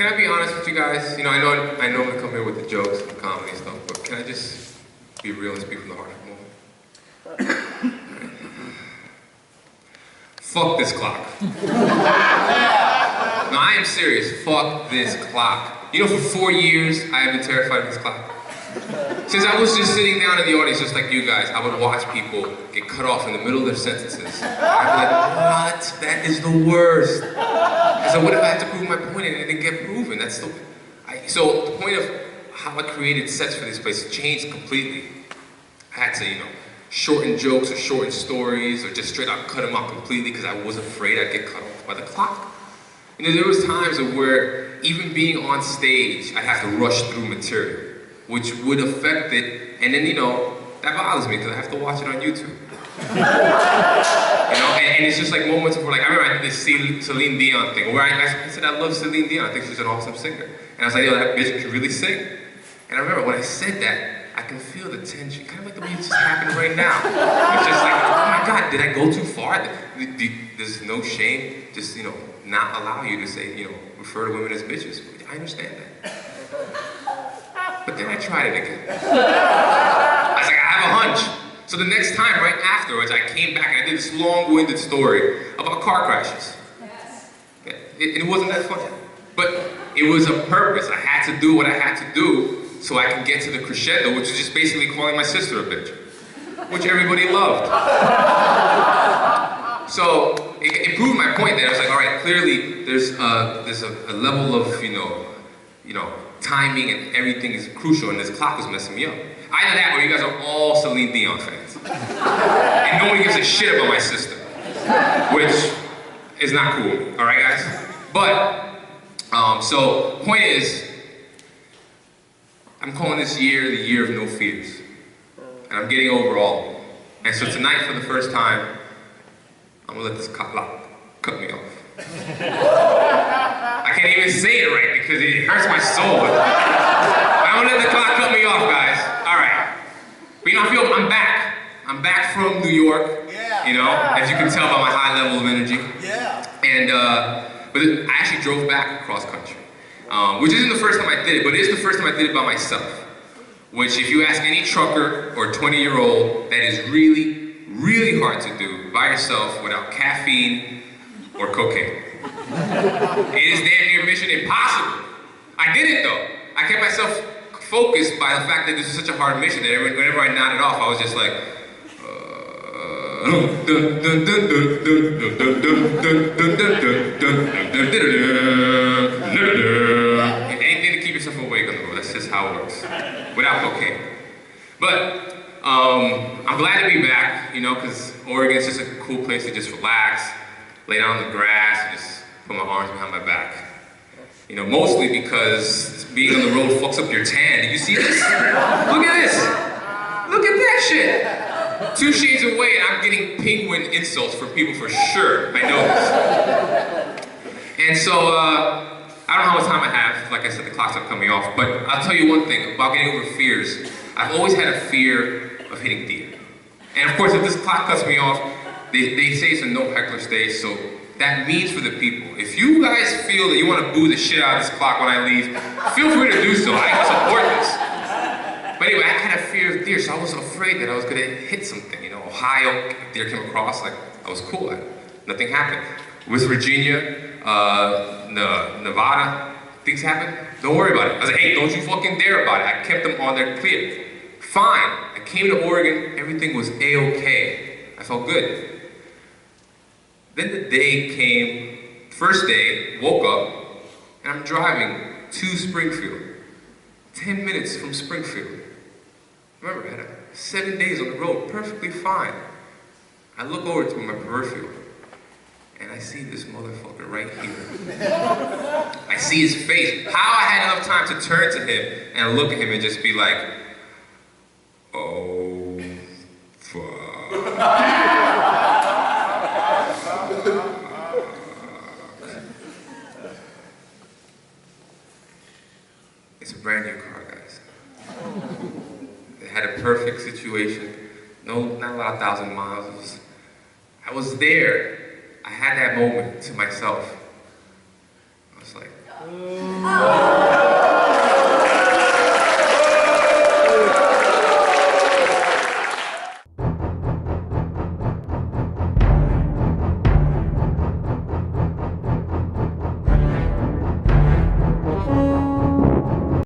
can I be honest with you guys? You know, I normally come here with the jokes and the comedy and stuff, but can I just be real and speak from the heart for a moment? Fuck this clock. No, I am serious. Fuck this clock. You know, for 4 years, I have been terrified of this clock. Since I was just sitting down in the audience, just like you guys, I would watch people get cut off in the middle of their sentences. I'd be like, what? That is the worst. I said, what if I had to prove my point and it didn't get proven? That's the... So the point of how I created sets for this place changed completely. I had to, you know, shorten jokes or shorten stories or just straight out cut them out completely because I was afraid I'd get cut off by the clock. You know, there was times where even being on stage, I'd have to rush through material, which would affect it, and then, you know, that bothers me because I have to watch it on YouTube. You know, and it's just like moments where, like, I remember I did this Celine Dion thing where I said I love Celine Dion, I think she's an awesome singer. And I was like, yo, that bitch can really sing. And I remember when I said that, I can feel the tension, kind of like the way it's just happening right now. It's just like, oh my God, did I go too far? There's no shame, just, you know, not allow you to say, you know, refer to women as bitches. I understand that. But then I tried it again. I was like, I have a hunch. So the next time, right afterwards, I came back and I did this long-winded story about car crashes. Yes. It wasn't that funny. But it was a purpose. I had to do what I had to do so I could get to the crescendo, which is just basically calling my sister a bitch, which everybody loved. So it proved my point that I was like, all right, clearly there's a level of, you know, timing and everything is crucial, and this clock was messing me up. Either that or you guys are all Celine Dion fans. And nobody gives a shit about my sister, which is not cool, all right, guys? But, so, point is, I'm calling this year the year of no fears. And I'm getting over all of them. And so tonight, for the first time, I'm gonna let this clock cut me off. I can't even say it right because it hurts my soul. I'm gonna let the clock cut me off, guys. All right. But you know, I'm back. I'm back from New York. Yeah. You know, as you can tell by my high level of energy. Yeah. And but I actually drove back across country, which isn't the first time I did it, but it is the first time I did it by myself. Which, if you ask any trucker or 20-year-old, that is really, really hard to do by yourself without caffeine or cocaine. It is damn near mission impossible. I did it though. I kept myself focused by the fact that this is such a hard mission that whenever I nodded off, I was just like, anything to keep yourself awake on the road. That's just how it works. Without cocaine. But I'm glad to be back, you know, because Oregon's just a cool place to just relax, lay down on the grass, and just put my arms behind my back. You know, mostly because being on the road fucks up your tan. Did you see this? Look at this. Look at that shit. 2 shades away and I'm getting penguin insults from people for sure. I know this. And so, I don't know how much time I have. Like I said, the clock's not coming off. But I'll tell you one thing about getting over fears. I've always had a fear of hitting deer. And of course, if this clock cuts me off, they say it's a no heckler stage, so that means for the people. If you guys feel that you want to boo the shit out of this clock when I leave, feel free to do so. I support this. But anyway, I had a fear of deer, so I was afraid that I was going to hit something. You know, Ohio, if deer came across, like, I was cool at it. Nothing happened. West Virginia, Nevada, things happened. Don't worry about it. I was like, hey, don't you fucking dare about it. I kept them on their clear. Fine. I came to Oregon, everything was A-okay. I felt good. Then the day came, first day, woke up, and I'm driving to Springfield. 10 minutes from Springfield. Remember, I had 7 days on the road, perfectly fine. I look over to my peripheral, and I see this motherfucker right here. I see his face. How I had enough time to turn to him and look at him and just be like, oh, fuck. It's a brand new car, guys. It had a perfect situation. No, not a lot of 1,000 miles. I was there. I had that moment to myself. Just like,